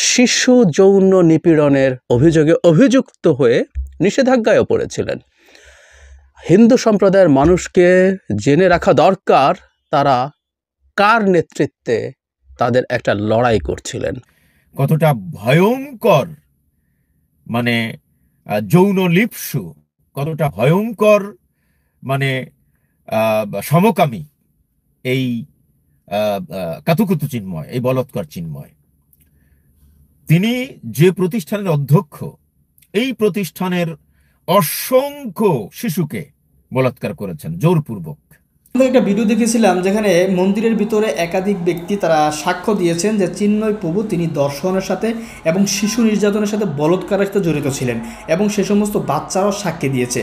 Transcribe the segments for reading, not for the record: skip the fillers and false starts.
শিশু যৌন নিপীড়নের অভিযোগে অভিযুক্ত হয়ে নিষেধাজ্ঞায়ও পড়েছিলেন। হিন্দু সম্প্রদায়ের মানুষকে জেনে রাখা দরকার তারা কার নেতৃত্বে তাদের একটা লড়াই করছিলেন। কতটা ভয়ঙ্কর মানে যৌন লিপ্সু, কতটা ভয়ঙ্কর মানে সমকামী এই কাতুকুতু চিন্ময়, এই বলৎকার চিন্ময়। তিনি যে প্রতিষ্ঠানের অধ্যক্ষ, এই প্রতিষ্ঠানের অসংখ্য শিশুকে বলাৎকার করেছেন জোরপূর্বক। একটা ভিডিও দেখেছিলাম যেখানে মন্দিরের ভিতরে একাধিক ব্যক্তি তারা সাক্ষ্য দিয়েছেন যে চিন্ময় প্রভু তিনি দর্শনের সাথে এবং শিশু নির্যাতনের সাথে বলৎকারের সাথে জড়িত ছিলেন এবং সে সমস্ত বাচ্চারাও সাক্ষী দিয়েছে।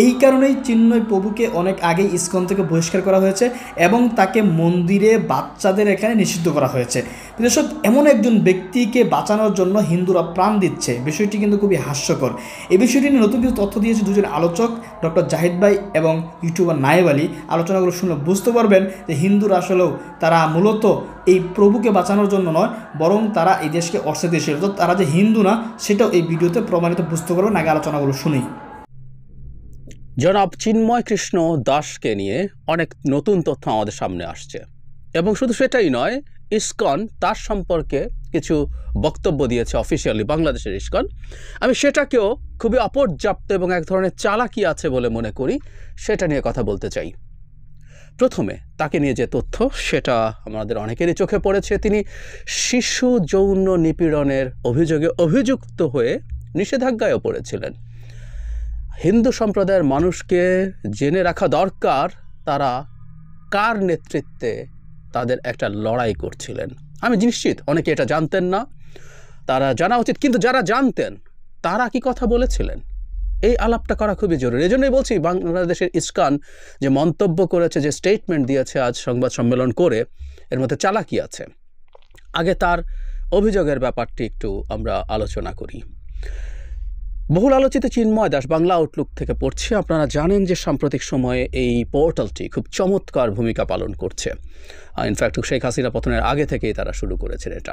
এই কারণেই চিন্ময় প্রভুকে অনেক আগেই ইসকন থেকে বহিষ্কার করা হয়েছে এবং তাকে মন্দিরে বাচ্চাদের এখানে নিষিদ্ধ করা হয়েছে। দর্শক, এমন একজন ব্যক্তিকে বাঁচানোর জন্য হিন্দুরা প্রাণ দিচ্ছে, বিষয়টি কিন্তু খুবই হাস্যকর। এই বিষয়টি নিয়ে নতুন কিছু তথ্য দিয়েছে দুজন আলোচক, ডক্টর জাহিদ ভাই এবং ইউটিউবার নায়েব আলী। আলোচনাগুলো শুনলে বুঝতে পারবেন যে হিন্দুরা আসলেও তারা মূলত এই প্রভুকে বাঁচানোর জন্য নয়, বরং তারা এই দেশকে অস্থিতিশীল, তারা যে হিন্দু না সেটাও এই ভিডিওতে প্রমাণিত বুঝতে পারবেন। আগে আলোচনাগুলো শুনি। জনাব চিন্ময় কৃষ্ণ দাসকে নিয়ে অনেক নতুন তথ্য আমাদের সামনে আসছে এবং শুধু সেটাই নয়, ইসকন তার সম্পর্কে কিছু বক্তব্য দিয়েছে অফিসিয়ালি, বাংলাদেশের ইসকন। আমি সেটাকেও খুবই অপর্যাপ্ত এবং এক ধরনের চালাকি আছে বলে মনে করি, সেটা নিয়ে কথা বলতে চাই। প্রথমে তাকে নিয়ে যে তথ্য সেটা আমাদের অনেকেরই চোখে পড়েছে। তিনি শিশু যৌন নিপীড়নের অভিযোগে অভিযুক্ত হয়ে নিষেধাজ্ঞায়ও পড়েছিলেন। হিন্দু সম্প্রদায়ের মানুষকে জেনে রাখা দরকার তারা কার নেতৃত্বে তাদের একটা লড়াই করছিলেন। আমি নিশ্চিত অনেকে এটা জানতেন না, তারা জানা উচিত, কিন্তু যারা জানতেন তারা কি কথা বলেছিলেন এই আলাপটা করা খুবই জরুরি। এই জন্যই বলছি বাংলাদেশের ইসকন যে মন্তব্য করেছে, যে স্টেটমেন্ট দিয়েছে আজ সংবাদ সম্মেলন করে, এর মধ্যে চালাকি আছে। আগে তার অভিযোগের ব্যাপারটি একটু আমরা আলোচনা করি। বহুল আলোচিত চিন্ময় দাস, বাংলা আউটলুক থেকে পড়ছি। আপনারা জানেন যে সাম্প্রতিক সময়ে এই পোর্টালটি খুব চমৎকার ভূমিকা পালন করছে। ইনফ্যাক্ট শেখ হাসিনা পতনের আগে থেকেই তারা শুরু করেছেন এটা।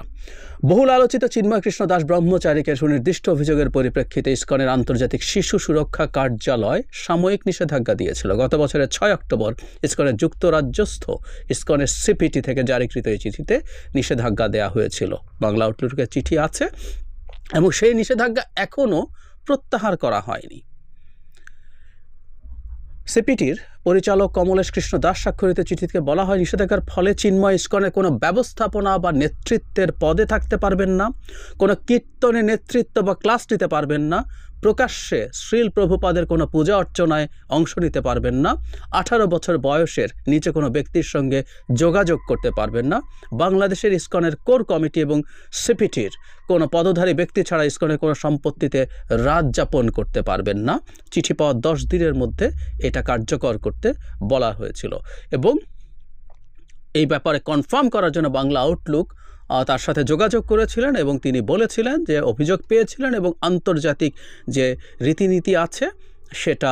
বহুল আলোচিত চিন্ময় কৃষ্ণ দাস ব্রহ্মচারীকে সুনির্দিষ্ট অভিযোগের পরিপ্রেক্ষিতে ইসকনের আন্তর্জাতিক শিশু সুরক্ষা কার্যালয় সাময়িক নিষেধাজ্ঞা দিয়েছিল। গত বছরের 6 অক্টোবর ইসকনের যুক্তরাজ্যস্থ ইসকনের সিপিটি থেকে জারিকৃত এই চিঠিতে নিষেধাজ্ঞা দেওয়া হয়েছিল। বাংলা আউটলুকের চিঠি আছে এবং সেই নিষেধাজ্ঞা এখনও প্রত্যাহার করা হয়নি। সিপিটির পরিচালক কমলেশ কৃষ্ণ দাস স্বাক্ষরিত চিঠিতে বলা হয়, নিষেধাজ্ঞার ফলে চিন্ময় ইসকনের কোনো ব্যবস্থাপনা বা নেতৃত্বের পদে থাকতে পারবেন না, কোনো কীর্তনে নেতৃত্ব বা ক্লাস নিতে পারবেন না, প্রকাশ্যে শ্রীল প্রভুপাদের কোনো পূজা অর্চনায় অংশ নিতে পারবেন না, 18 বছর বয়সের নিচে কোনো ব্যক্তির সঙ্গে যোগাযোগ করতে পারবেন না, বাংলাদেশের ইসকনের কোর কমিটি এবং সিপিটির কোনো পদধারী ব্যক্তি ছাড়া ইসকনের কোনো সম্পত্তিতে রাত যাপন করতে পারবেন না। চিঠি পাওয়ার 10 দিনের মধ্যে এটা কার্যকর করতে বলা হয়েছিল এবং এই ব্যাপারে কনফার্ম করার জন্য বাংলা আউটলুক তার সাথে যোগাযোগ করেছিলেন এবং তিনি বলেছিলেন যে অভিযোগ পেয়েছিলেন এবং আন্তর্জাতিক যে রীতিনীতি আছে সেটা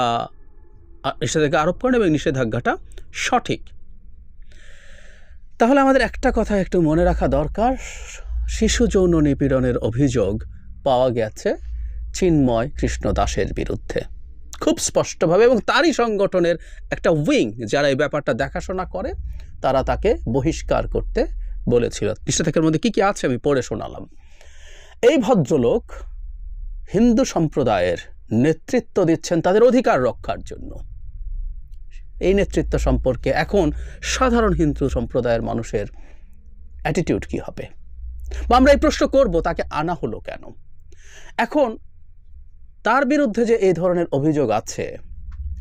নিষেধাজ্ঞা আরোপ করেন এবং নিষেধাজ্ঞাটা সঠিক। তাহলে আমাদের একটা কথা একটু মনে রাখা দরকার, শিশু যৌন নিপীড়নের অভিযোগ পাওয়া গেছে চিন্ময় কৃষ্ণ দাসের বিরুদ্ধে খুব স্পষ্টভাবে, এবং তারই সংগঠনের একটা উইং যারা এই ব্যাপারটা দেখাশোনা করে তারা তাকে বহিষ্কার করতে বলেছিল। নিষেধাজ্ঞার মধ্যে কি আছে আমি পড়ে শোনালাম। এই ভদ্রলোক হিন্দু সম্প্রদায়ের নেতৃত্ব দিচ্ছেন তাদের অধিকার রক্ষার জন্য। এই নেতৃত্ব সম্পর্কে এখন সাধারণ হিন্দু সম্প্রদায়ের মানুষের অ্যাটিটিউড কি হবে, বা আমরা এই প্রশ্ন করব তাকে আনা হলো কেন। এখন তার বিরুদ্ধে যে এই ধরনের অভিযোগ আছে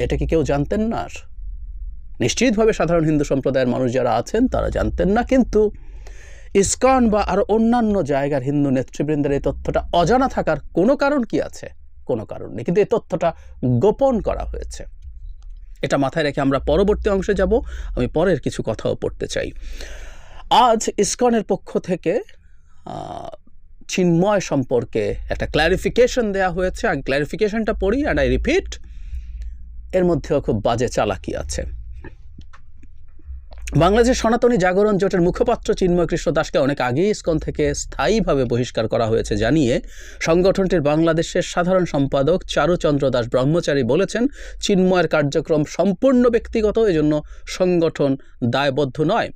এটা কি কেউ জানতেন না? নিশ্চিতভাবে সাধারণ হিন্দু সম্প্রদায়ের মানুষ যারা আছেন তারা জানতেন না, কিন্তু ইসকন বা আরো অন্যান্য জায়গার হিন্দু নেতৃবৃন্দের এই তথ্যটা অজানা থাকার কোনো কারণ কি আছে? কোনো কারণ নেই, কিন্তু এই তথ্যটা গোপন করা হয়েছে। এটা মাথায় রেখে আমরা পরবর্তী অংশে যাব। আমি পরের কিছু কথাও পড়তে চাই। আজ ইসকনের পক্ষ থেকে চিন্ময় সম্পর্কে একটা ক্ল্যারিফিকেশন দেয়া হয়েছে। আগে ক্ল্যারিফিকেশনটা পড়ি, অ্যান্ড আই রিপিট, এর মধ্যেও খুব বাজে চালাকি আছে। বাংলাদেশ সনাতনী জাগরণ জোটের মুখপাত্র চিন্ময় কৃষ্ণ দাসকে অনেক আগেই ইসকন থেকে স্থায়ীভাবে বহিষ্কার করা হয়েছে জানিয়ে সংগঠনটির বাংলাদেশের সাধারণ সম্পাদক চারুচন্দ্র দাস ব্রহ্মচারী বলেছেন, চিন্ময়ের কার্যক্রম সম্পূর্ণ ব্যক্তিগত, এজন্য সংগঠন দায়বদ্ধ নয়।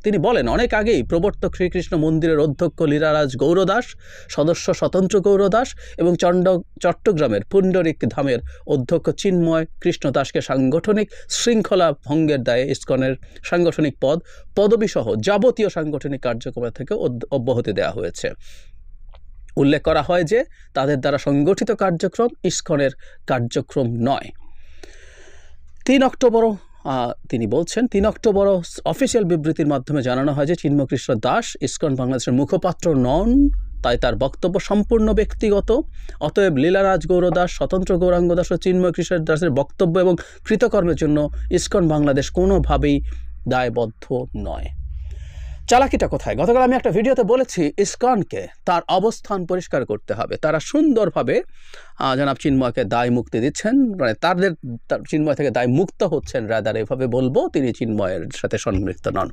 তিনি বলেন, অনেক আগেই প্রবর্তক শ্রীকৃষ্ণ মন্দিরের অধ্যক্ষ লীলারাজ গৌরদাস, সদস্য স্বতন্ত্র গৌরদাস এবং চট্টগ্রামের পুণ্ডরিক ধামের অধ্যক্ষ চিন্ময় কৃষ্ণ দাসকে সাংগঠনিক শৃঙ্খলা ভঙ্গের দায়ে ইসকনের সাংগঠনিক পদবিসহ যাবতীয় সাংগঠনিক কার্যক্রম থেকে অব্যাহতি দেওয়া হয়েছে। উল্লেখ করা হয় যে তাদের দ্বারা সংগঠিত কার্যক্রম ইসকনের কার্যক্রম নয়। 3 অক্টোবর তিনি বলছেন, 3 অক্টোবর অফিসিয়াল বিবৃতির মাধ্যমে জানানো হয় যে চিন্ময় কৃষ্ণ দাস ইসকন বাংলাদেশের মুখপাত্র নন, তাই তার বক্তব্য সম্পূর্ণ ব্যক্তিগত। অতএব লীলারাজ গৌরদাস, স্বতন্ত্র গৌরাঙ্গ দাস ও চিন্ময় কৃষ্ণ দাসের বক্তব্য এবং কৃতকর্মের জন্য ইসকন বাংলাদেশ কোনোভাবেই দায়বদ্ধ নয়। চালাকিটা কোথায়? গতকাল আমি একটা ভিডিওতে বলেছি ইসকনকে তার অবস্থান পরিষ্কার করতে হবে। তারা সুন্দরভাবে জনাব চিন্ময়কে দায় মুক্তি দিচ্ছেন, মানে চিন্ময় থেকে দায় মুক্ত হচ্ছেন, রাদার এভাবে বলবো, তিনি চিন্ময়ের সাথে সম্পৃক্ত নন।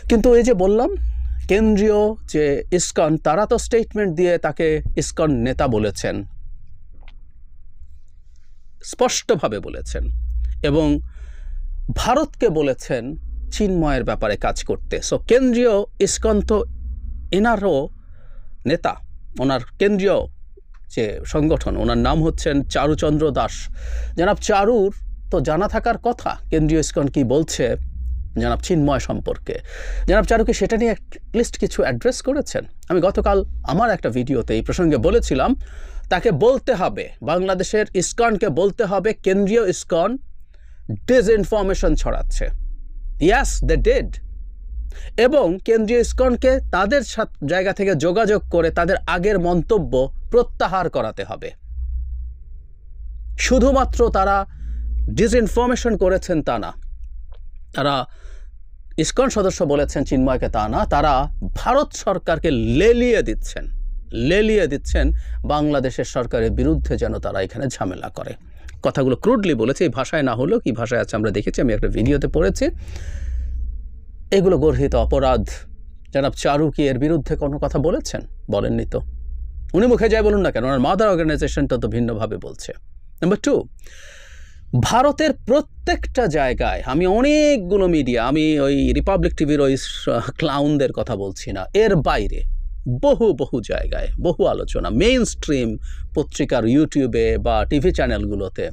কিন্তু এই যে বললাম, কেন্দ্রীয় যে ইসকন, তারা তো স্টেটমেন্ট দিয়ে তাকে ইসকন নেতা বলেছেন, স্পষ্টভাবে বলেছেন, এবং ভারতকে বলেছেন চিন্ময়ের ব্যাপারে কাজ করতে। সো কেন্দ্রীয় ইসকন তো এনারও নেতা, ওনার কেন্দ্রীয় যে সংগঠন, ওনার নাম হচ্ছেন চারুচন্দ্র দাস। জনাব চারুর তো জানা থাকার কথা কেন্দ্রীয় ইসকন কি বলছে জনাব চিন্ময় সম্পর্কে। জনাব চারুকে সেটা নিয়ে অ্যাটলিস্ট কিছু অ্যাড্রেস করেছেন? আমি গতকাল আমার একটা ভিডিওতে এই প্রসঙ্গে বলেছিলাম, তাকে বলতে হবে, বাংলাদেশের ইসকনকে বলতে হবে কেন্দ্রীয় ইসকন ডিসইনফরমেশন ছড়াচ্ছে। Yes, they did. এবং কেন্দ্রীয় ইসকনকে তাদের জায়গা থেকে যোগাযোগ করে তাদের আগের মন্তব্য প্রত্যাহার করাতে হবে। শুধুমাত্র তারা ডিসইনফরমেশন করেছেন তা না, তারা ইসকন সদস্য বলেছেন চিন্ময়কে তা না, তারা ভারত সরকারকে লেলিয়ে দিচ্ছেন বাংলাদেশের সরকারের বিরুদ্ধে যেন তারা এখানে ঝামেলা করে। কথাগুলো ক্রুডলি বলেছে, এই ভাষায় না হলেও কি ভাষায় আছে আমরা দেখেছি, আমি একটা ভিডিওতে পড়েছি। এগুলো গর্হিত অপরাধ। জনাব চারু কি এর বিরুদ্ধে কোনো কথা বলেছেন? বলেননি তো। উনি মুখে যায় বলুন না কেন, ওনার মাদার অর্গানাইজেশনটা তো ভিন্নভাবে বলছে। নাম্বার 2, ভারতের প্রত্যেকটা জায়গায়, আমি অনেকগুলো মিডিয়া, আমি ওই রিপাবলিক টিভির ওই ক্লাউনদের কথা বলছি না, এর বাইরে বহু জায়গায়, বহু আলোচনা, মেইন স্ট্রিম পত্রিকার ইউটিউবে বা টিভি চ্যানেলগুলোতে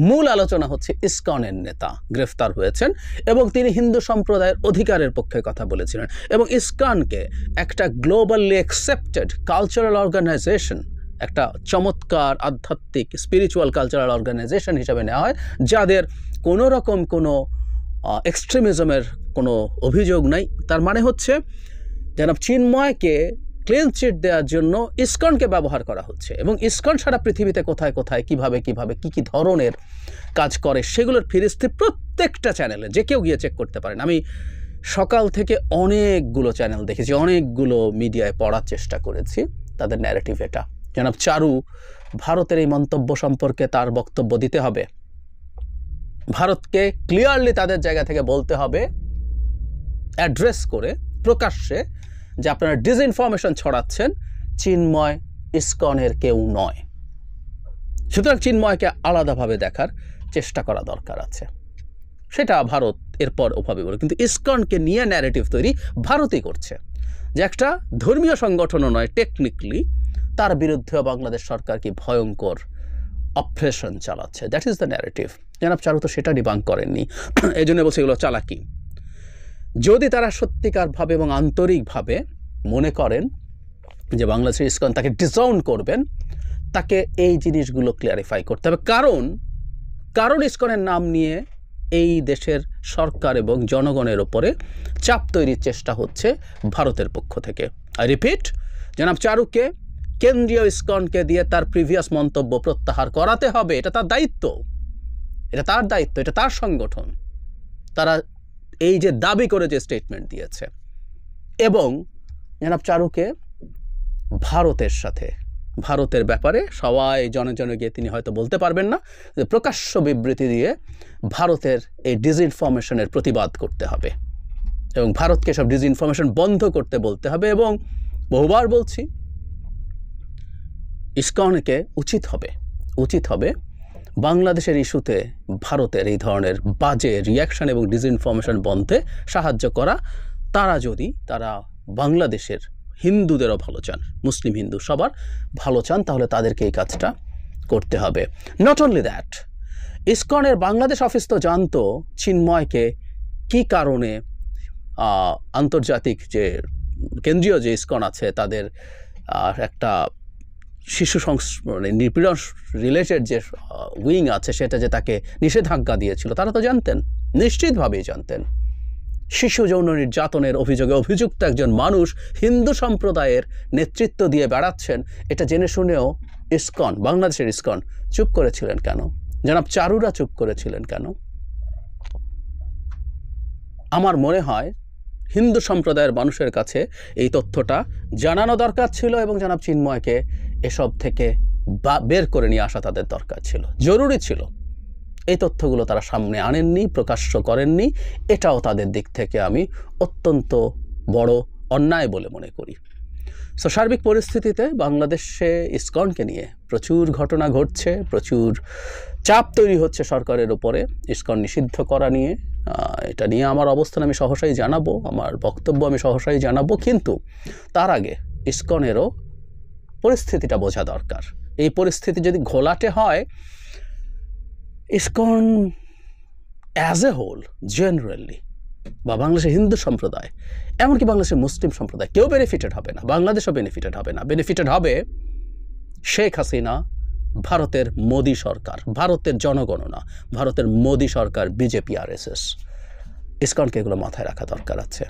মূল আলোচনা হচ্ছে ইসকনের নেতা গ্রেফতার হয়েছেন এবং তিনি হিন্দু সম্প্রদায়ের অধিকারের পক্ষে কথা বলেছিলেন এবং ইসকনকে একটা গ্লোবালি অ্যাকসেপ্টেড কালচারাল অর্গানাইজেশন, একটা চমৎকার আধ্যাত্মিক স্পিরিচুয়াল কালচারাল অর্গানাইজেশন হিসাবে নেওয়া হয়, যাদের কোনো রকম কোনো এক্সট্রিমিজমের কোনো অভিযোগ নাই। তার মানে হচ্ছে জনাব চিন্ময়কে ক্লিন চিট দেওয়ার জন্য ইসকনকে ব্যবহার করা হচ্ছে এবং ইসকন সারা পৃথিবীতে কোথায় কিভাবে কি ধরনের কাজ করে সেগুলোর ফিরিস্তি প্রত্যেকটা চ্যানেলে যে কেউ গিয়ে চেক করতে পারেন। আমি সকাল থেকে অনেকগুলো চ্যানেল দেখেছি, অনেকগুলো মিডিয়ায় পড়ার চেষ্টা করেছি, তাদের ন্যারেটিভ এটা। জনাব চারু ভারতের এই মন্তব্য সম্পর্কে তার বক্তব্য দিতে হবে, ভারতকে ক্লিয়ারলি তাদের জায়গা থেকে বলতে হবে, অ্যাড্রেস করে প্রকাশ্যে, যে আপনারা ডিসইনফরমেশন ছড়াচ্ছেন, চিন্ময় ইসকনের কেউ নয়। সুতরাং চিন্ময়কে আলাদাভাবে দেখার চেষ্টা করা দরকার আছে, সেটা ভারত এরপর ওভাবে বলে। কিন্তু ইসকনকে নিয়ে ন্যারেটিভ তৈরি ভারতই করছে, যে একটা ধর্মীয় সংগঠনও নয়, টেকনিক্যালি তার বিরুদ্ধেও বাংলাদেশ সরকার কি ভয়ঙ্কর অপারেশন চালাচ্ছে। That is the narrative. জনাব চারু তো সেটা ডিবাঙ্ক করেননি, এই জন্য বলছে এগুলো চালাকি। যদি তারা সত্যিকারভাবে এবং আন্তরিকভাবে মনে করেন যে বাংলাদেশের ইসকন তাকে ডিসাউন করবেন, তাকে এই জিনিসগুলো ক্লিয়ারিফাই করতে হবে। কারণ ইসকনের নাম নিয়ে এই দেশের সরকার এবং জনগণের ওপরে চাপ তৈরির চেষ্টা হচ্ছে ভারতের পক্ষ থেকে। আই রিপিট, জনাব চারুকে কেন্দ্রীয় ইসকনকে দিয়ে তার প্রিভিয়াস মন্তব্য প্রত্যাহার করাতে হবে। এটা তার দায়িত্ব, এটা তার সংগঠন। তারা এই যে দাবি করে যে স্টেটমেন্ট দিয়েছে, এবং জনাব চারুকে ভারতের সাথে ভারতের ব্যাপারে সবাই জনে জনে গিয়ে তিনি হয়তো বলতে পারবেন না, যে প্রকাশ্য বিবৃতি দিয়ে ভারতের এই ডিসইনফরমেশনের প্রতিবাদ করতে হবে এবং ভারতকে সব ডিসইনফরমেশন বন্ধ করতে বলতে হবে। এবং বহুবার বলছি, ইসকনকে উচিত হবে বাংলাদেশের ইস্যুতে ভারতের এই ধরনের বাজে রিয়াকশন এবং ডিসইনফরমেশন বন্ধে সাহায্য করা। তারা বাংলাদেশের হিন্দুদেরও ভালো চান, মুসলিম হিন্দু সবার ভালো চান, তাহলে তাদেরকে এই কাজটা করতে হবে। নট অনলি দ্যাট, ইসকনের বাংলাদেশ অফিস তো জানতো চিন্ময়কে কি কারণে আন্তর্জাতিক যে কেন্দ্রীয় যে ইসকন আছে তাদের একটা শিশু মানে নিপীড়ন রিলেটেড যে উইং আছে সেটা যে তাকে নিষেধাজ্ঞা দিয়েছিল, তারা তো জানতেন, নিশ্চিতভাবেই জানতেন। শিশু যৌন নির্যাতনের অভিযোগে অভিযুক্ত একজন মানুষ হিন্দু সম্প্রদায়ের নেতৃত্ব দিয়ে বেড়াচ্ছেন, এটা জেনে শুনেও ইসকন, বাংলাদেশের ইসকন চুপ করেছিলেন কেন? জনাব চারুরা চুপ করেছিলেন কেন? আমার মনে হয় হিন্দু সম্প্রদায়ের মানুষের কাছে এই তথ্যটা জানানো দরকার ছিল এবং জনাব চিন্ময়কে এসব থেকে বের করে নিয়ে আসা তাদের দরকার ছিল, জরুরি ছিল। এই তথ্যগুলো তারা সামনে আনেননি, প্রকাশ্য করেননি, এটাও তাদের দিক থেকে আমি অত্যন্ত বড় অন্যায় বলে মনে করি। সো সার্বিক পরিস্থিতিতে বাংলাদেশে ইসকনকে নিয়ে প্রচুর ঘটনা ঘটছে, প্রচুর চাপ তৈরি হচ্ছে সরকারের উপরে ইসকন নিষিদ্ধ করা নিয়ে। এটা নিয়ে আমার অবস্থান আমি সহসাই জানাবো, আমার বক্তব্য আমি সহসাই জানাবো, কিন্তু তার আগে ইসকনেরও পরিস্থিতিটা বোঝা দরকার। এই পরিস্থিতি যদি ঘোলাটে হয়, ISKCON as a whole generally বা বাংলাদেশের হিন্দু সম্প্রদায়, এমনকি বাংলাদেশের মুসলিম সম্প্রদায়, কেউ বেনিফিটেড হবে না, বাংলাদেশও বেনিফিটেড হবে না। বেনিফিটেড হবে শেখ হাসিনা, ভারতের মোদি সরকার, ভারতের জনগণনা, ভারতের মোদি সরকার, বিজেপি, RSS। ইসকনকে এগুলো মাথায় রাখা দরকার আছে,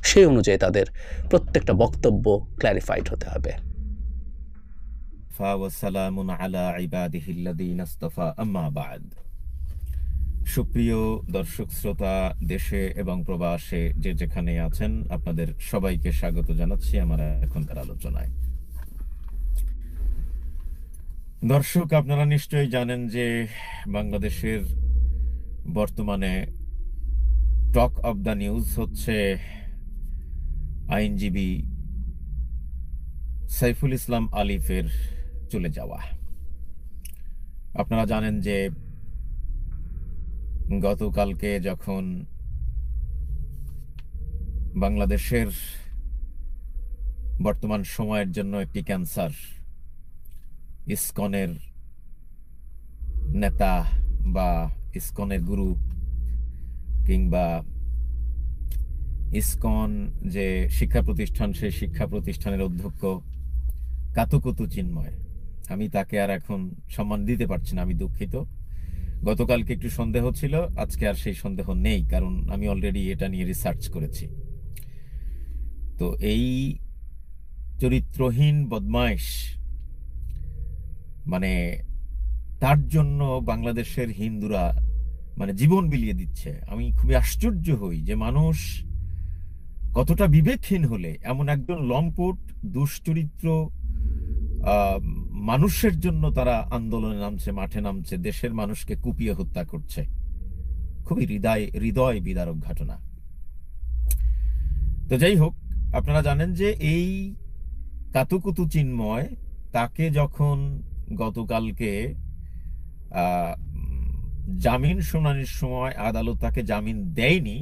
সেই অনুযায়ী তাদের প্রত্যেকটা বক্তব্য ক্ল্যারিফাইড হতে হবে। সুপ্রিয় দর্শক শ্রোতা, দেশে এবং প্রবাসে যে যেখানে আছেন, আপনাদের সবাইকে স্বাগত জানাচ্ছি আমার এখনকার আলোচনায়। দর্শক, আপনারা নিশ্চয়ই জানেন যে বাংলাদেশের বর্তমানে টক অব দ্য নিউজ হচ্ছে আইনজীবী সাইফুল ইসলাম আলিফের চলে যাওয়া। আপনারা জানেন যে গতকালকে যখন বাংলাদেশের বর্তমান সময়ের জন্য একটি ক্যান্সার, ইসকনের নেতা বা ইসকনের গুরু কিংবা ইসকন যে শিক্ষা প্রতিষ্ঠান, সেই শিক্ষা প্রতিষ্ঠানের অধ্যক্ষ কাতুকুতু চিন্ময়, আমি তাকে আর এখন সম্মান দিতে পারছি না, আমি দুঃখিত। গতকালকে একটু সন্দেহ ছিল, আজকে আর সেই সন্দেহ নেই, কারণ আমি অলরেডি এটা নিয়ে রিসার্চ করেছি। তো এই চরিত্রহীন বদমাইশ, মানে তার জন্য বাংলাদেশের হিন্দুরা মানে জীবন বিলিয়ে দিচ্ছে। আমি খুবই আশ্চর্য হই যে মানুষ কতটা বিবেকহীন হলে এমন একজন লম্পট দুশ্চরিত্র মানুষের জন্য তারা আন্দোলনে নামছে, মাঠে নামছে, দেশের মানুষকে কুপিয়ে হত্যা করছে। খুবই হৃদয় বিদারক ঘটনা। তো যাই হোক, আপনারা জানেন যে এই কাতুকুতু চিন্ময়, তাকে যখন গতকালকে জামিন শুনানির সময় আদালত তাকে জামিন দেয়নি,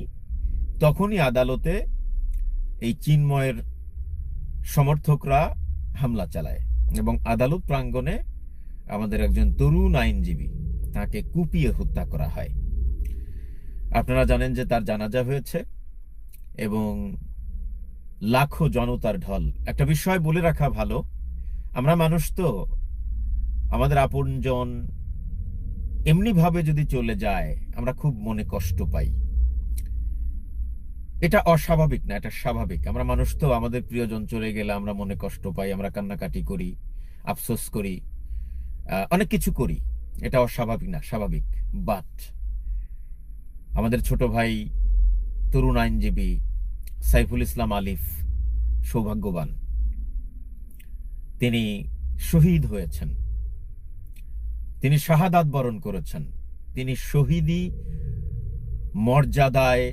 তখনই আদালতে এই চিন্ময়ের সমর্থকরা হামলা চালায় এবং আদালত প্রাঙ্গণে আমাদের একজন তরুণ আইনজীবী, তাকে কুপিয়ে হত্যা করা হয়। আপনারা জানেন যে তার জানাজা হয়েছে এবং লাখো জনতার ঢল। একটা বিষয় বলে রাখা ভালো, আমরা মানুষ তো, আমাদের আপনজন এমনি ভাবে যদি চলে যায় আমরা খুব মনে কষ্ট পাই। এটা অস্বাভাবিক না, এটা স্বাভাবিক। আমরা মানুষ তো, আমাদের প্রিয়জন চলে গেলে আমরা মনে কষ্ট পাই, আমরা কান্নাকাটি করি, আফসোস করি, অনেক কিছু করি। এটা অস্বাভাবিক না, স্বাভাবিক। বাট আমাদের ছোট ভাই তরুণ আইনজীবী সাইফুল ইসলাম আলিফ সৌভাগ্যবান, তিনি শহীদ হয়েছেন, তিনি শাহাদাত বরণ করেছেন, তিনি শহীদি মর্যাদায়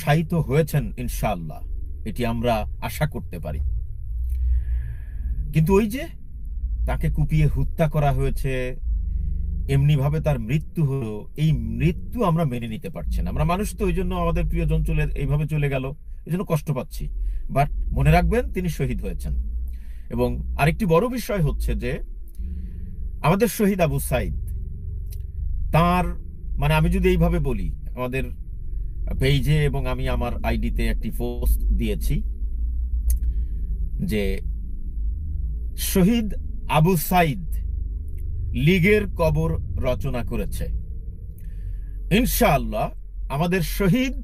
শায়িত হয়েছেন ইনশাআল্লাহ, এটি আমরা আশা করতে পারি। কিন্তু ওই যে তাকে কুপিয়ে হত্যা করা হয়েছে, এমনিভাবে তার মৃত্যু হলো, এই মৃত্যু আমরা মেনে নিতে পারছি না। আমরা মানুষ তো, ওই জন্য আমাদের প্রিয়জন এইভাবে চলে গেল, এই জন্য কষ্ট পাচ্ছি। বাট মনে রাখবেন তিনি শহীদ হয়েছেন। এবং আরেকটি বড় বিষয় হচ্ছে যে আমাদের শহীদ আবু সাইদ, তার মানে আমি যদি এইভাবে বলি, আমাদের পেজে এবং আমি আমার আইডিতে একটি পোস্ট দিয়েছি যে শহীদ আবু সাইদ লীগের কবর রচনা করেছে। ইনশাআল্লাহ আমাদের শহীদ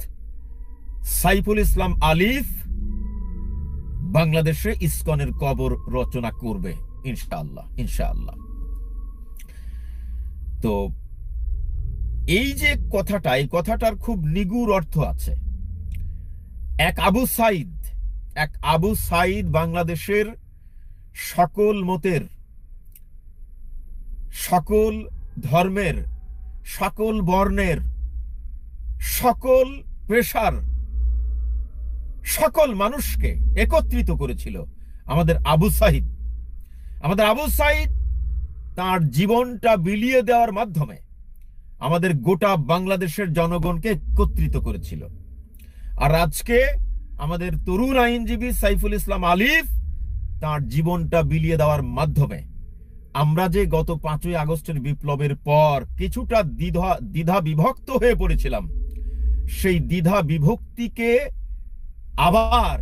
সাইফুল ইসলাম আলিফ বাংলাদেশে ইসকনের কবর রচনা করবে ইনশাআল্লাহ, ইনশাআল্লাহ। তো এই যে কথাটা, এই কথাটার খুব নিগুড় অর্থ আছে। এক আবু সাইদ বাংলাদেশের সকল মতের, সকল ধর্মের, সকল বর্ণের, সকল পেশার, সকল মানুষকে একত্রিত করেছিল আমাদের আবু সাইদ। আমাদের আবু সাইদ তার জীবনটা বিলিয়ে দেওয়ার মাধ্যমে আমাদের গোটা বাংলাদেশের জনগণকে একত্রিত করেছিল। আর আজকে আমাদের তরুণ আইনজীবী সাইফুল ইসলাম আলিফ তার জীবনটা বিলিয়ে দেওয়ার মাধ্যমে আমরা যে গত 5ই আগস্টের বিপ্লবের পর কিছুটা দ্বিধা বিভক্ত হয়ে পড়েছিলাম, সেই দ্বিধা বিভক্তিকে আবার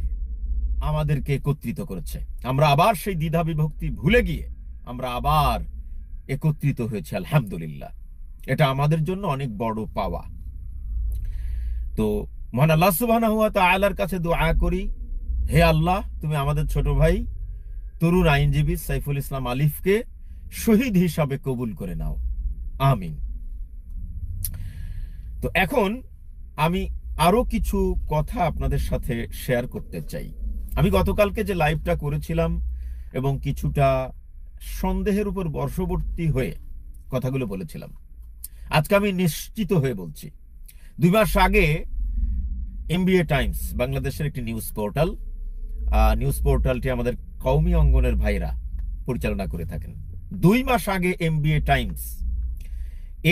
আমাদেরকে একত্রিত করেছে। আমরা আবার সেই দ্বিধা বিভক্তি ভুলে গিয়ে আমরা আবার একত্রিত হয়েছে, আলহামদুলিল্লাহ। এটা আমাদের জন্য অনেক বড় পাওয়া। তো মহান আল্লাহ সুবহানাহু ওয়া তাআলার কাছে দোয়া করি, হে আল্লাহ, তুমি আমাদের ছোট ভাই তরুণ আইনজীবী সাইফুল ইসলাম আলিফকে শহীদ হিসাবে কবুল করে নাও, আমিন। তো এখন আমি আরো কিছু কথা আপনাদের সাথে শেয়ার করতে চাই। আমি গতকালকে যে লাইভটা করেছিলাম এবং কিছুটা সন্দেহের উপর বর্ষবর্তী হয়ে কথাগুলো বলেছিলাম, আজকে আমি নিশ্চিত হয়ে বলছি। 2 মাস আগে এমবিএ টাইমস বাংলাদেশের একটি নিউজ পোর্টালটি আমাদের কওমি অঙ্গনের ভাইরা পরিচালনা করে থাকেন। 2 মাস আগে এমবিএ টাইমস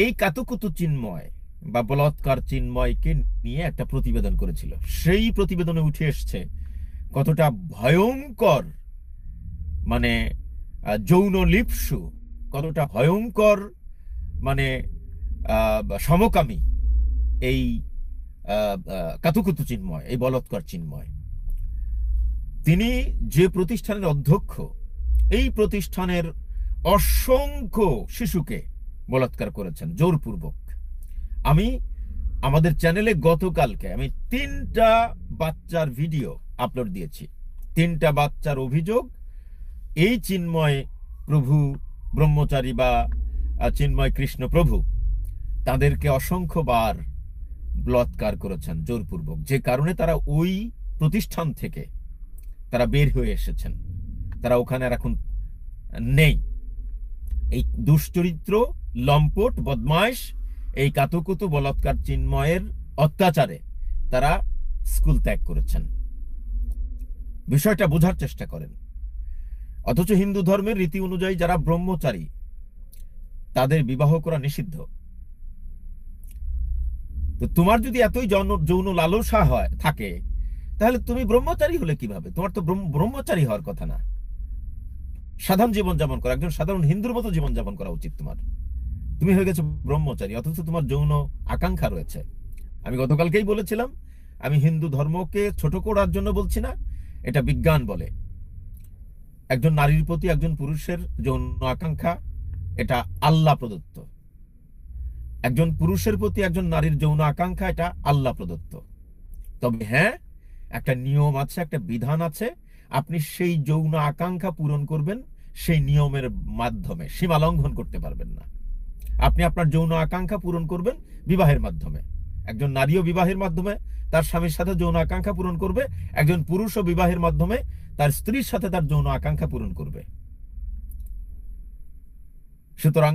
এই কাতুকুতু চিন্ময় বা বলৎকার চিন্ময়কে নিয়ে একটা প্রতিবেদন করেছিল। সেই প্রতিবেদনে উঠে এসছে কতটা ভয়ঙ্কর, মানে যৌন লিপ্সু, কতটা ভয়ঙ্কর, মানে সমকামী এই কাতুকুতু চিন্ময়, এই বলৎকার চিন্ময়। তিনি যে প্রতিষ্ঠানের অধ্যক্ষ, এই প্রতিষ্ঠানের অসংখ্য শিশুকে বলাৎকার করেছেন জোরপূর্বক। আমি আমাদের চ্যানেলে গতকালকে আমি 3টা বাচ্চার ভিডিও আপলোড দিয়েছি। 3টা বাচ্চার অভিযোগ, এই চিন্ময় প্রভু ব্রহ্মচারী বা চিন্ময় কৃষ্ণ প্রভু তাদেরকে অসংখ্যবার বলাৎকার করেছেন জোরপূর্বক, যে কারণে তারা ওই প্রতিষ্ঠান থেকে তারা বের হয়ে এসেছেন, তারা ওখানে আর এখন নেই। এই দুশ্চরিত্র, লম্পট, বদমাইশ, এই কাতুকুতু বলাৎকার চিন্ময়ের অত্যাচারে তারা স্কুল ত্যাগ করেছেন। বিষয়টা বোঝার চেষ্টা করেন। অথচ হিন্দু ধর্মের রীতি অনুযায়ী যারা ব্রহ্মচারী তাদের বিবাহ করা নিষিদ্ধ। তো তোমার যদি এতই যৌন লালসা থাকে, তাহলে তুমি ব্রহ্মচারী হলে কিভাবে? তোমার তো ব্রহ্মচারী হওয়ার কথা না, সাধারণ জীবন যাপন করা, একজন সাধারণ হিন্দুর মতো জীবন যাপন করা উচিত তোমার। তুমি হয়ে গেছো ব্রহ্মচারী, অথচ তোমার যৌন আকাঙ্ক্ষা রয়েছে। আমি গতকালকেই বলেছিলাম, আমি হিন্দু ধর্মকে ছোট করার জন্য বলছি না, এটা বিজ্ঞান বলে একজন নারীর প্রতি একজন পুরুষের যৌন আকাঙ্ক্ষা এটা আল্লাহ প্রদত্ত। একজন পুরুষের প্রতি একজন নারীর যৌন আকাঙ্ক্ষা এটা আল্লাহ প্রদত্ত। তবে হ্যাঁ, একটা নিয়ম আছে, একটা বিধান আছে। আপনি সেই যৌন আকাঙ্ক্ষা পূরণ করবেন সেই নিয়মের মাধ্যমে, সীমা লঙ্ঘন করতে পারবেন না। আপনি আপনার যৌন আকাঙ্ক্ষা পূরণ করবেন বিবাহের মাধ্যমে। একজন নারীও বিবাহের মাধ্যমে তার স্বামীর সাথে যৌন আকাঙ্ক্ষা পূরণ করবে, একজন পুরুষও বিবাহের মাধ্যমে তার স্ত্রীর সাথে তার যৌন আকাঙ্ক্ষা পূরণ করবে। সুতরাং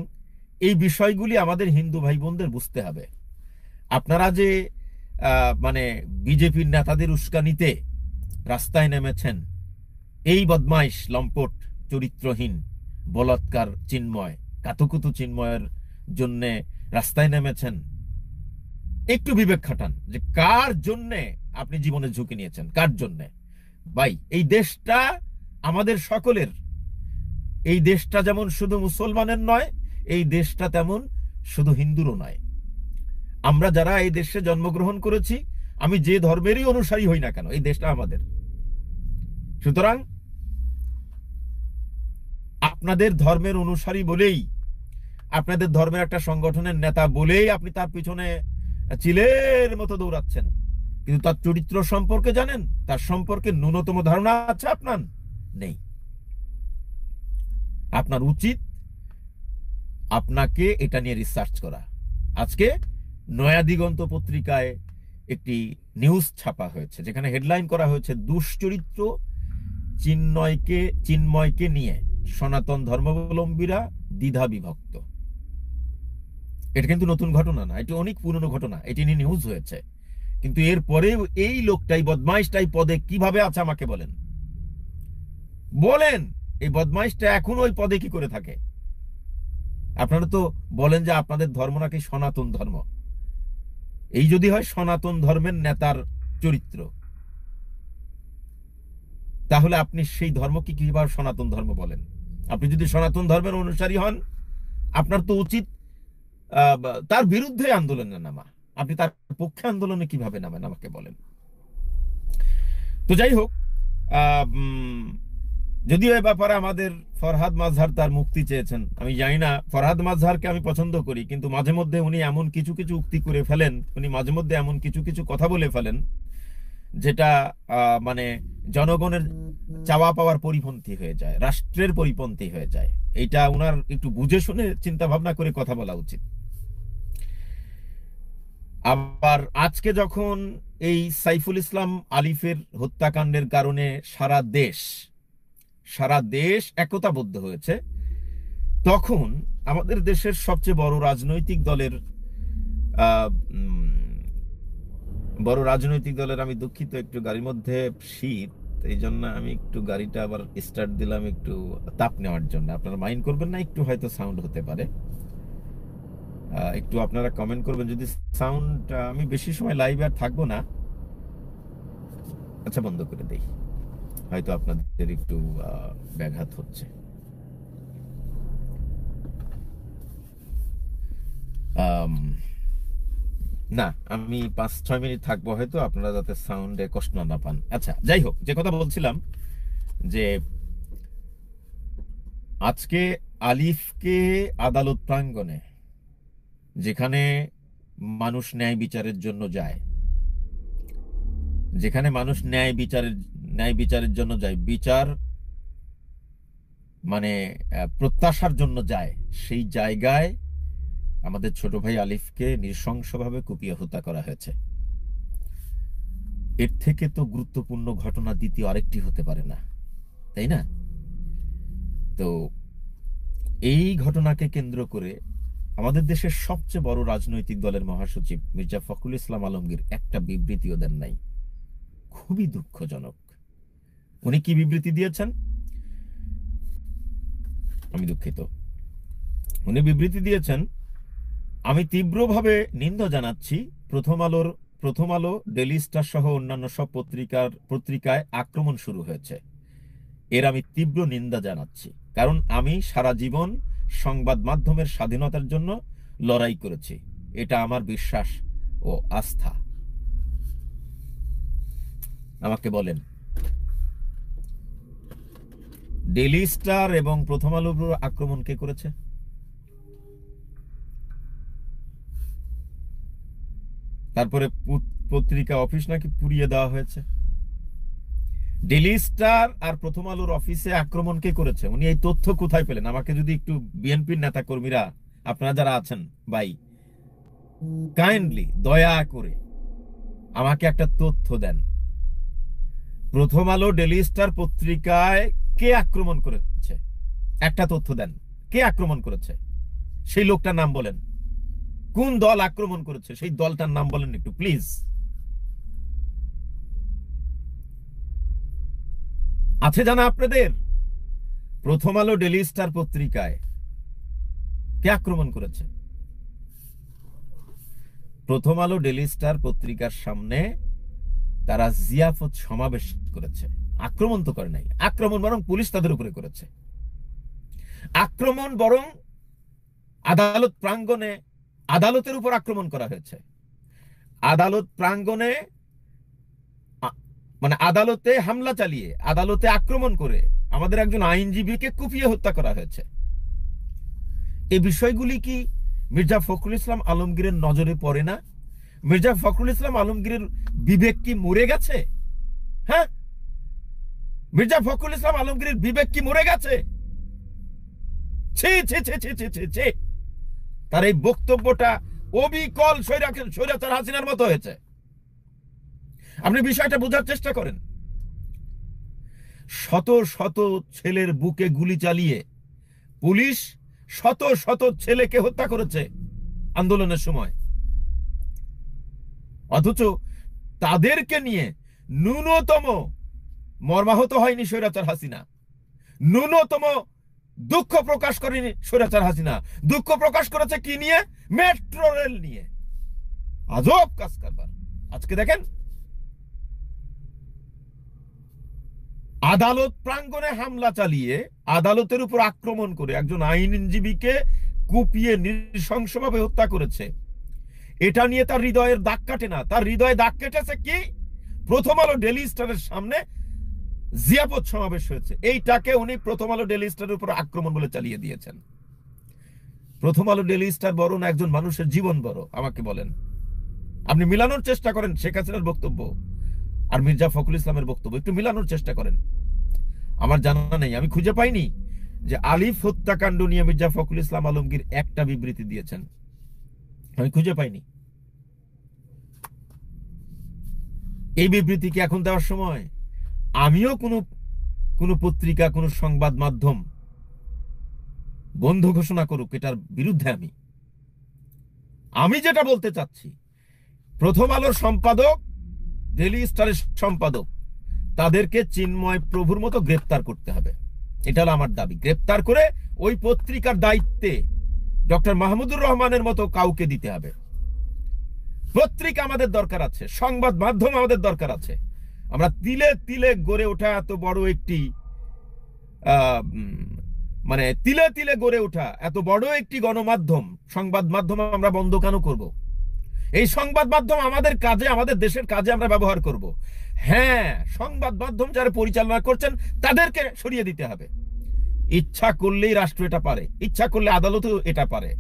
এই বিষয়গুলি আমাদের হিন্দু ভাই বোনদের বুঝতে হবে। আপনারা যে মানে বিজেপির নেতাদের উস্কানিতে রাস্তায় নেমেছেন, এই বদমাইশ লম্পট চরিত্রহীন বলাৎকার চিন্ময়, কাতুকুতু চিন্ময়ের জন্যে রাস্তায় নেমেছেন, একটু বিবেক খাটান যে কার জন্যে আপনি জীবনের ঝুঁকি নিয়েছেন, কার জন্যে। ভাই, এই দেশটা আমাদের সকলের। এই দেশটা যেমন শুধু মুসলমানের নয়, এই দেশটা তেমন শুধু হিন্দুরও নয়। আমরা যারা এই দেশে জন্মগ্রহণ করেছি, আমি যে ধর্মেরই অনুসারী হই না কেন, এই দেশটা আমাদের। সুতরাং আপনাদের ধর্মের অনুসারী বলেই, আপনাদের ধর্মের একটা সংগঠনের নেতা বলেই আপনি তার পিছনে চিলের মতো দৌড়াচ্ছেন, কিন্তু তার চরিত্র সম্পর্কে জানেন? তার সম্পর্কে ন্যূনতম ধারণা আছে আপনার? নেই। আপনার উচিত আপনাকে এটা নিয়ে রিসার্চ করা। আজকে নয়া দিগন্ত পত্রিকায় একটি নিউজ ছাপা হয়েছে, যেখানে হেডলাইন করা হয়েছে দুশ্চরিত্র চিন্ময়কে নিয়ে সনাতন ধর্মাবলম্বীরা দ্বিধা বিভক্ত। এটা কিন্তু নতুন ঘটনা না, এটি অনেক পুরনো ঘটনা, এটি নিয়ে নিউজ হয়েছে। কিন্তু এর পরেও এই লোকটাই, বদমাইশটাই পদে কিভাবে আছে আমাকে বলেন। বলেন, এই বদমাইশটা এখন ওই পদে কি করে থাকে? আপনারা তো বলেন যে আপনাদের ধর্ম নাকি সনাতন ধর্ম। এই যদি হয় সনাতন ধর্মের নেতার চরিত্র, তাহলে আপনি সেই ধর্মকে কিভাবে সনাতন ধর্ম বলেন? আপনি যদি সনাতন ধর্মের অনুসারী হন, আপনার তো উচিত তার বিরুদ্ধে আন্দোলনে নামা। আপনি তার পক্ষে আন্দোলনে কিভাবে নামেন আমাকে বলেন। তো যাই হোক, যদিও এ ব্যাপারে আমাদের ফরহাদ মাজহার তার মুক্তি চেয়েছেন। আমি জানি না, ফরহাদ মাজহারকে আমি পছন্দ করি, কিন্তু মাঝে মধ্যে উনি এমন কিছু কিছু উক্তি করে ফেলেন, উনি মাঝে মধ্যে এমন কিছু কিছু কথা বলে ফেলেন যেটা মানে জনগণের চাওয়া পাওয়ার পরিপন্থী হয়ে যায়, রাষ্ট্রের পরিপন্থী হয়ে যায়। এইটা উনার একটু বুঝে শুনে চিন্তা ভাবনা করে কথা বলা উচিত। আবার আজকে যখন এই সাইফুল ইসলাম আলিফের হত্যাকাণ্ডের কারণে সারা দেশ একতাবদ্ধ হয়েছে, তখন আমাদের দেশের সবচেয়ে বড় রাজনৈতিক দলের আমি দুঃখিত, একটু গাড়ির মধ্যে শীত, এই জন্য আমি একটু গাড়িটা আবার স্টার্ট দিলাম একটু তাপ নেওয়ার জন্য। আপনারা মাইন্ড করবেন না, একটু হয়তো সাউন্ড হতে পারে, একটু আপনারা কমেন্ট করবেন যদি সাউন্ড। আমি বেশি সময় লাইভে আর থাকবো না, আচ্ছা বন্ধ করে দেই, হয়তো আপনাদের একটু ব্যাঘাত হচ্ছে। না, আমি 5-6 মিনিট থাকবো হয়তো, আপনারা যাতে সাউন্ডে কষ্ট না পান। আচ্ছা, যাই হোক, যে কথা বলছিলাম যে আজকে আলিফকে আদালত প্রাঙ্গণে, যেখানে মানুষ ন্যায় বিচারের জন্য যায়, যেখানে মানুষ ন্যায় বিচারের জন্য যায়, বিচার মানে প্রত্যাশার জন্য যায়, সেই জায়গায় আমাদের ছোট ভাই আলিফকে নৃশংসভাবে কুপিয়ে হত্যা করা হয়েছে। এর থেকে তো গুরুত্বপূর্ণ ঘটনা দ্বিতীয় আরেকটি হতে পারে না, তাই না? তো এই ঘটনাকে কেন্দ্র করে আমাদের দেশের সবচেয়ে বড় রাজনৈতিক দলের মহাসচিব মির্জা ফখরুল ইসলাম আলমগীর একটা বিবৃতিও দেন নাই। খুবই দুঃখজনক। উনি কি বিবৃতি দিয়েছেন? আমি দুঃখিত। উনি বিবৃতি দিয়েছেন, আমি তীব্রভাবে নিন্দা জানাচ্ছি প্রথম আলো, ডেইলি স্টার সহ অন্যান্য সব পত্রিকায় আক্রমণ শুরু হয়েছে। এর আমি তীব্র নিন্দা জানাচ্ছি, কারণ আমি সারা জীবন সংবাদ মাধ্যমের স্বাধীনতার জন্য লড়াই করেছি। এটা আমার বিশ্বাস ও আস্থা। আমাকে বলেন, ডেইলি স্টার এবং প্রথম আলোর আক্রমণ কে করেছে? তারপরে পত্রিকা অফিস নাকি পুড়িয়ে দেওয়া হয়েছে। ডেইলি স্টার আর প্রথম আলোর অফিসে আক্রমণ কে করেছে? উনি এই তথ্য কোথায় পেলেন? আমাকে যদি একটু, বিএনপির নেতা কর্মীরা আপনারা যারা আছেন ভাই, কাইন্ডলি দয়া করে আমাকে একটা তথ্য দেন। প্রথম আলো, ডেইলি স্টার পত্রিকায় কে আক্রমণ করেছে? একটা তথ্য দেন, কে আক্রমণ করেছে? সেই লোকটার নাম বলেন, কোন দল আক্রমণ করেছে সেই দলটার নাম বলেন একটু প্লিজ। আছে জানা আপনাদের? প্রথম আলো ডেইলি স্টার পত্রিকায় কে আক্রমণ করেছে? প্রথম আলো ডেইলি স্টার পত্রিকার সামনে তারা জিয়াফত সমাবেশ করেছে। আক্রমণ তো করে নাই, আক্রমণ বরং পুলিশ তাদের উপরে করেছে। আক্রমণ বরং আদালত প্রাঙ্গণে, আদালতের উপর আক্রমণ করা হয়েছে। আদালত প্রাঙ্গণে মানে আদালতে হামলা চালিয়ে, আদালতে আক্রমণ করে আমাদের একজন আইনজীবীকে কুপিয়ে হত্যা করা হয়েছে। এই বিষয়গুলি কি মির্জা ফখরুল ইসলাম আলমগীরের নজরে পড়ে না? মির্জা ফখরুল ইসলাম আলমগীরের বিবেক কি মরে গেছে? হ্যাঁ, মির্জা ফখরুল ইসলাম আলমগীরের বিবেক কি মরে গেছে? ছি ছি ছি ছি ছি ছি ছি। তার এই বক্তব্যটা অবিকল স্বৈরাচার হাসিনার মতো হয়েছে। আপনি বিষয়টা বোঝার চেষ্টা করেন। শত শত ছেলের বুকে গুলি চালিয়ে পুলিশ শত শত ছেলেকে হত্যা করেছে আন্দোলনের সময়, অথচ তাদেরকে নিয়ে ন্যূনতম মর্মাহত হয়নি স্বৈরাচার হাসিনা, ন্যূনতম দুঃখ প্রকাশ করেনি স্বৈরাচার হাসিনা। দুঃখ প্রকাশ করেছে কি নিয়ে? মেট্রো রেল নিয়ে। আজব কাজ কারবার। আজকে দেখেন আদালত প্রাঙ্গণে হামলা চালিয়ে, আদালতের উপর আক্রমণ করে একজন আইনজীবীকে কুপিয়ে নৃশংসভাবে হত্যা করেছে। এটা নিয়ে তার হৃদয়ের দাগ কাটে না। তার হৃদয়ে দাগ কেটেছে কি? প্রথম আলো ডেইলি স্টারের সামনে জিয়াপত সমাবেশ হয়েছে, এইটাকে উনি প্রথম আলো ডেইলি স্টারের উপর আক্রমণ বলে চালিয়ে দিয়েছেন। প্রথম আলো ডেইলি স্টার বড় না একজন মানুষের জীবন বড়? আমাকে বলেন। আপনি মিলানোর চেষ্টা করেন শেখ হাসিনার বক্তব্য আর মির্জা ফখরুল ইসলামের বক্তব্য, একটু মিলানোর চেষ্টা করেন। আমার জানা নেই, আমি খুঁজে পাইনি যে আলিফ হত্যাকাণ্ড নিয়ে মির্জা ফখরুল ইসলাম আলমগীর একটা বিবৃতি দিয়েছেন, আমি খুঁজে পাইনি। এই বিবৃতি কি এখন দেওয়ার সময়? আমিও কোনো পত্রিকা, কোনো সংবাদ মাধ্যম বন্ধ ঘোষণা করুক, এটার বিরুদ্ধে আমি যেটা বলতে চাচ্ছি, প্রথম আলোর সম্পাদক, ডেইলি স্টারের সম্পাদক, তাদেরকে চিন্ময় প্রভুর মতো গ্রেপ্তার করতে হবে। এটা হলো আমার দাবি। গ্রেপ্তার করে ওই পত্রিকার দায়িত্বে ডক্টর মাহমুদুর রহমানের মতো কাউকে দিতে হবে। পত্রিকা আমাদের দরকার আছে, সংবাদ মাধ্যম আমাদের দরকার আছে। আমরা তিলে তিলে গড়ে ওঠা এত বড় একটি মানে তিলে তিলে গড়ে ওঠা এত বড় একটি গণমাধ্যম, সংবাদ মাধ্যম আমরা বন্ধ কেন করব? এই সংবাদ মাধ্যম আমাদের কাজে, আমাদের দেশের কাজে আমরা ব্যবহার করব। হ্যাঁ, সংবাদ মাধ্যম যারা পরিচালনা করছেন তাদেরকে সরিয়ে দিতে হবে। ইচ্ছা করলেই রাষ্ট্র এটা পারে, ইচ্ছা করলে আদালতও এটা পারে।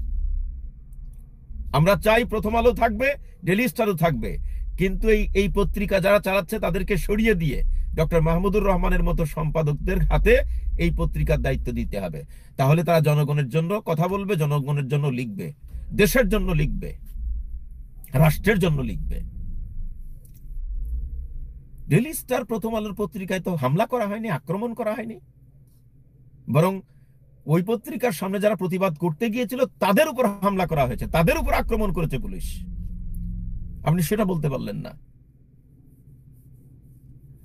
আমরা চাই প্রথম আলো থাকবে, ডেইলি স্টারও থাকবে, কিন্তু এই পত্রিকা যারা চালাচ্ছে তাদেরকে সরিয়ে দিয়ে ডক্টর মাহমুদুর রহমানের মতো সম্পাদকদের হাতে এই পত্রিকার দায়িত্ব দিতে হবে। তাহলে তারা জনগণের জন্য কথা বলবে, জনগণের জন্য লিখবে, দেশের জন্য লিখবে, রাষ্ট্রের জন্য লিখবে। ডেইলি স্টার প্রথম আলোর পত্রিকায় তো হামলা করা হয়নি, আক্রমণ করা হয়নি, বরং ওই পত্রিকার সামনে যারা প্রতিবাদ করতে গিয়েছিল তাদের উপর হামলা করা হয়েছে, তাদের উপর আক্রমণ করেছে পুলিশ। আপনি সেটা বলতে পারলেন না।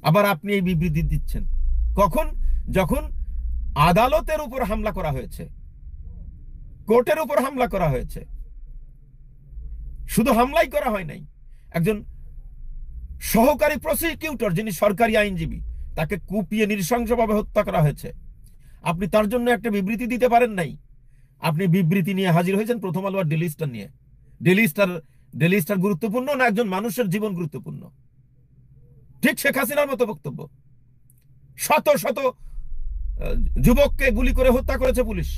আবার আপনি এই বিবৃতি দিচ্ছেন কখন? যখন আদালতের উপর হামলা করা হয়েছে, কোর্টের উপর হামলা করা হয়েছে। শুধু হামলাই করা হয় নাই, একজন সহকারী প্রসিকিউটর যিনি সরকারি আইনজীবী তাকে কুপিয়ে নৃশংসভাবে হত্যা করা হয়েছে। আপনি তার জন্য একটা বিবৃতি দিতে পারেন নাই। আপনি বিবৃতি নিয়ে হাজির হয়েছেন প্রথম আলো আর ডেইলি স্টার নিয়ে। ডেইলি স্টার গুরুত্বপূর্ণ না একজন মানুষের জীবন গুরুত্বপূর্ণ? ঠিক শেখ হাসিনার মতো বক্তব্য। শত শত যুবককে গুলি করে হত্যা করেছে পুলিশ।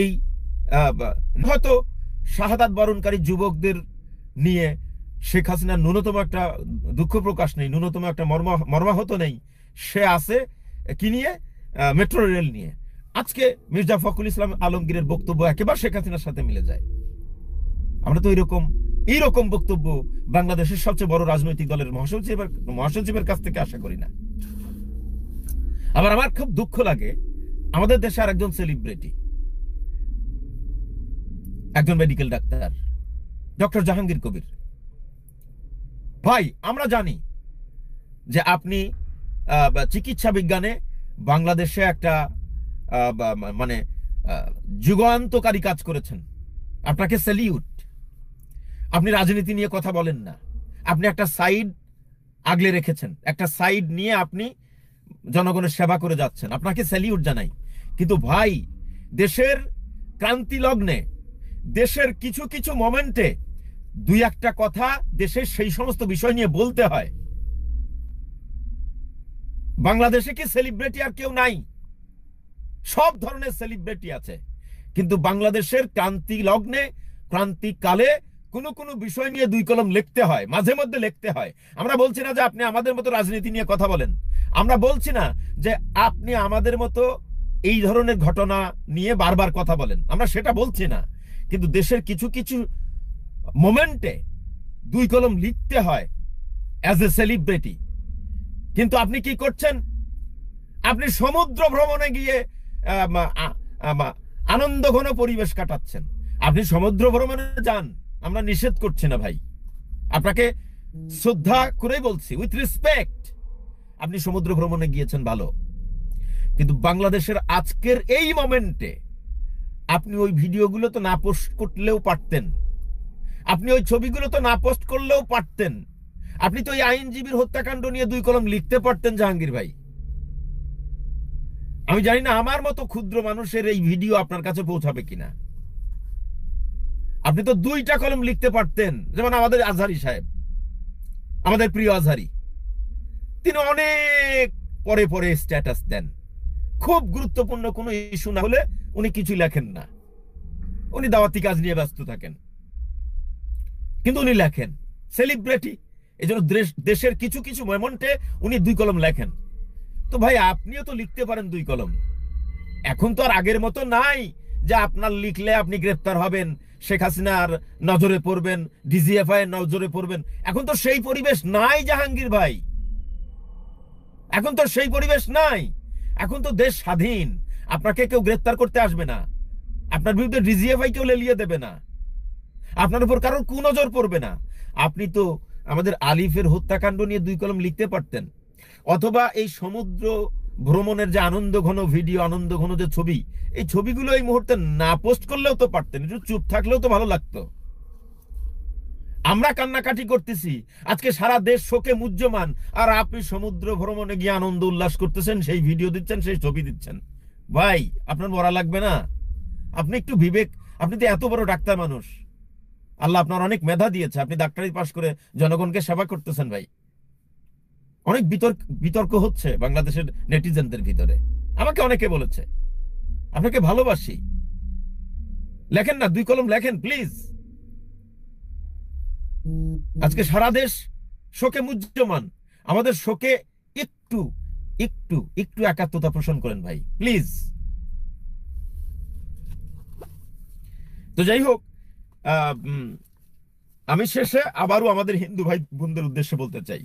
এই হয়তো শাহাদাত বরণকারী যুবকদের নিয়ে শেখ হাসিনার ন্যূনতম একটা দুঃখ প্রকাশ নেই, ন্যূনতম একটা মর্মাহত নেই। সে আছে কি নিয়ে? মেট্রো রেল নিয়ে। আজকে মির্জা ফখরুল ইসলাম আলমগীরের বক্তব্য একেবারে শেখ হাসিনার সাথে মিলে যায়। আমরা তো এইরকম বক্তব্য বাংলাদেশের সবচেয়ে বড় রাজনৈতিক দলের মহাসচিবের কাছ থেকে আশা করি না। আবার আমার খুব দুঃখ লাগে, আমাদের দেশে আরেকজন সেলিব্রিটি একজন medical doctor, doctor Jahangir Kabir. ভাই আমরা জানি যে আপনি চিকিৎসা বিজ্ঞানে বাংলাদেশে একটা মানে যুগান্তকারী কাজ করেছেন, আপনাকে স্যালিউট। আপনি রাজনীতি নিয়ে কথা বলেন না, আপনি একটা সাইড আগলে রেখেছেন, একটা সাইড নিয়ে আপনি জনগণের সেবা করে যাচ্ছেন, আপনাকে স্যালিউট জানাই। কিন্তু ভাই, দেশের ক্রান্তি লগ্নে, দেশের কিছু কিছু মোমেন্টে দুই একটা কথা দেশের সেই সমস্ত বিষয় নিয়ে বলতে হয়। বাংলাদেশে কি সেলিব্রিটি আর কেউ নাই? সব ধরনের সেলিব্রিটি আছে, কিন্তু বাংলাদেশের ক্রান্তি লগ্নে, ক্রান্তিকালে কোনো কোনো বিষয় নিয়ে দুই কলম লিখতে হয়, মাঝে মধ্যে লিখতে হয়। আমরা বলছি না যে আপনি আমাদের মতো রাজনীতি নিয়ে কথা বলেন, আমরা বলছি না যে আপনি আমাদের মতো এই ধরনের ঘটনা নিয়ে বারবার কথা বলেন, আমরা সেটা বলছি না। কিন্তু দেশের কিছু কিছু মোমেন্টে দুই কলম লিখতে হয় অ্যাজ এ সেলিব্রিটি। কিন্তু আপনি কি করছেন? আপনি সমুদ্র ভ্রমণে গিয়ে আনন্দ ঘন পরিবেশ কাটাচ্ছেন। আপনি সমুদ্র ভ্রমণে যান, আমরা নিষেধ করছি না ভাই, আপনাকে শ্রদ্ধা করেই বলছি, উইথ রেসপেক্ট। আপনি সমুদ্র ভ্রমণে গিয়েছেন ভালো, কিন্তু বাংলাদেশের আজকের এই মোমেন্টে আপনি ওই ভিডিওগুলো তো না পোস্ট করলেও পারতেন, আপনি ওই ছবিগুলো তো না পোস্ট করলেও পারতেন, আপনি তো এই আইনজীবীর হত্যাকাণ্ড নিয়ে দুই কলম লিখতে পারতেন জাহাঙ্গীর ভাই। আমি জানি না আমার মতো ক্ষুদ্র মানুষের এই ভিডিও আপনার কাছে পৌঁছাবে কিনা। আপনি তো দুইটা কলম লিখতে পারতেন, যেমন আমাদের আজহারি সাহেব, আমাদের প্রিয় আজহারি, তিনি অনেক পরে পরে স্ট্যাটাস দেন। খুব গুরুত্বপূর্ণ কোনো ইস্যু না হলে উনি কিছু লেখেন না, উনি দাওয়াতি কাজ নিয়ে ব্যস্ত থাকেন, কিন্তু উনি লেখেন। সেলিব্রিটি, এই জন্য দেশের কিছু কিছু মোমেন্টে উনি দুই কলম লেখেন। তো ভাই আপনিও তো লিখতে পারেন দুই কলম। এখন তো আর আগের মতো নাই যে আপনার লিখলে আপনি গ্রেফতার হবেন, শেখ হাসিনার নজরে পড়বেন, ডিজিএফআই এর নজরে পড়বেন। এখন তো সেই পরিবেশ নাই জাহাঙ্গীর ভাই, এখন তো সেই পরিবেশ নাই। এখন তো দেশ স্বাধীন, আপনাকে কেউ গ্রেফতার করতে আসবে না, আপনার বিরুদ্ধে ডিজিএফআই কেউ লেলিয়ে দেবে না, আপনার উপর কারোর কুনজর পড়বে না। আপনি তো আমাদের আলিফের হত্যাকাণ্ড নিয়ে দুই কলম লিখতে পারতেন, অথবা এই সমুদ্র ভ্রমণের যে আনন্দ ঘন ভিডিও, আনন্দ ঘন যে ছবি, এই ছবিগুলো এই মুহূর্তে না পোস্ট করলেও তো পারতেন, একটু চুপ থাকলেও তো ভালো লাগতো। আমরা কান্নাকাটি করতেছি, আজকে সারা দেশ শোকে মুহ্যমান, আর আপনি সমুদ্র ভ্রমণে গিয়ে আনন্দ উল্লাস করতেছেন, সেই ভিডিও দিচ্ছেন, সেই ছবি দিচ্ছেন। ভাই আপনার মরা লাগবে না? আপনি একটু বিবেক, আপনি তো এত বড় ডাক্তার মানুষ, আল্লাহ আপনার অনেক মেধা দিয়েছে, আপনি ডাক্তারি পাশ করে জনগণকে সেবা করতেছেন। ভাই অনেক বিতর্ক হচ্ছে বাংলাদেশের নেটিজেনদের ভিতরে, আমাকে অনেকে বলেছে আপনাকে ভালোবাসি, লেখেন না দুই কলম লেখেন প্লিজ। আজকে সারা দেশ শোকে মুহ্যমান, আমাদের শোকে একটু একটু একটু একাত্মতা পোষণ করেন ভাই প্লিজ। তো যাই হোক, আমি শেষে আবারও আমাদের হিন্দু ভাই বোনদের উদ্দেশ্যে বলতে চাই,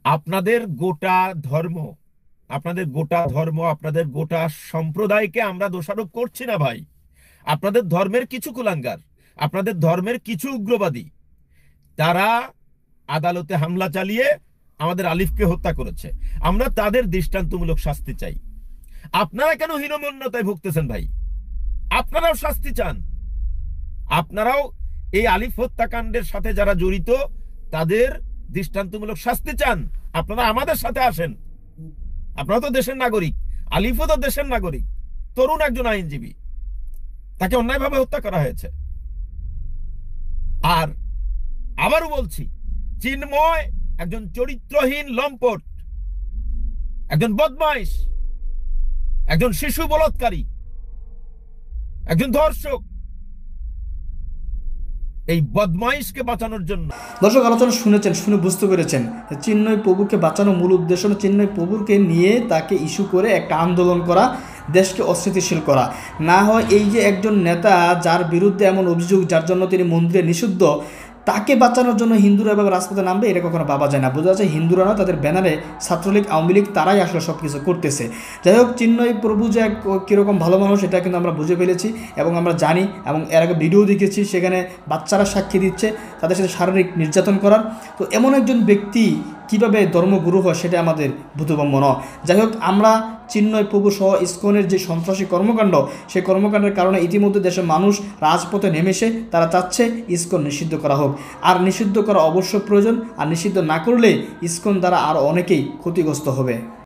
আপনাদের গোটা ধর্ম, আপনাদের গোটা সম্প্রদায়কে আমরা দোষারোপ করছি না ভাই। আপনাদের ধর্মের কিছু কুলাঙ্গার, আপনাদের ধর্মের কিছু উগ্রবাদী, তারা আদালতে হামলা চালিয়ে আমাদের আলিফকে হত্যা করেছে। আমরা তাদের দৃষ্টান্তমূলক শাস্তি চাই। আপনারা কেন হীনমন্যতায় ভুগতেছেন ভাই? আপনারাও শাস্তি চান, আপনারাও এই আলিফ হত্যাকাণ্ডের সাথে যারা জড়িত তাদের দৃষ্টান্তমূলক শাস্তি চান। আপনারা আমাদের সাথে আসেন, আপনারা তো দেশের নাগরিক, আলিফও তো দেশের নাগরিক, তরুণ একজন আইনজীবী, তাকে অন্যায়ভাবে হত্যা করা হয়েছে। আর আবারও বলছি, চিন্ময় একজন চরিত্রহীন লম্পট, একজন বদমাইশ, একজন শিশু বলৎকারী, একজন ধর্ষক। এই বদমাইশকে বাঁচানোর জন্য দর্শক আলোচনা শুনেছেন, শুনে বুঝতে পেরেছেন চিন্ময় প্রভুকে বাঁচানোর মূল উদ্দেশ্য চিন্ময় প্রভুকে নিয়ে তাকে ইস্যু করে একটা আন্দোলন করা, দেশকে অস্থিতিশীল করা। না হয় এই যে একজন নেতা যার বিরুদ্ধে এমন অভিযোগ, যার জন্য তিনি মন্দিরে নিষিদ্ধ, তাকে বাঁচানোর জন্য হিন্দুরা এভাবে রাজপথে নামবে, এটা কখনো ভাবা যায় না। বোঝা যাচ্ছে হিন্দুরা না, তাদের ব্যানারে ছাত্রলীগ আওয়ামী লীগ তারাই আসলে সব কিছু করতেছে। যাই হোক, চিন্ময় প্রভু যে কীরকম ভালো মানুষ এটা কিন্তু আমরা বুঝে ফেলেছি এবং আমরা জানি, এবং এর আগে ভিডিও দেখেছি, সেখানে বাচ্চারা সাক্ষী দিচ্ছে তাদের সাথে শারীরিক নির্যাতন করার। তো এমন একজন ব্যক্তি কীভাবে ধর্মগুরু হয় সেটা আমাদের বোধগম্য নয়। যাই হোক, আমরা চিন্ময় প্রভু সহ ইসকনের যে সন্ত্রাসী কর্মকাণ্ড, সেই কর্মকাণ্ডের কারণে ইতিমধ্যে দেশের মানুষ রাজপথে নেমেছে, তারা চাচ্ছে ইসকন নিষিদ্ধ করা হোক। আর নিষিদ্ধ করা অবশ্য প্রয়োজন, আর নিষিদ্ধ না করলে ইসকন দ্বারা আরও অনেকেই ক্ষতিগ্রস্ত হবে।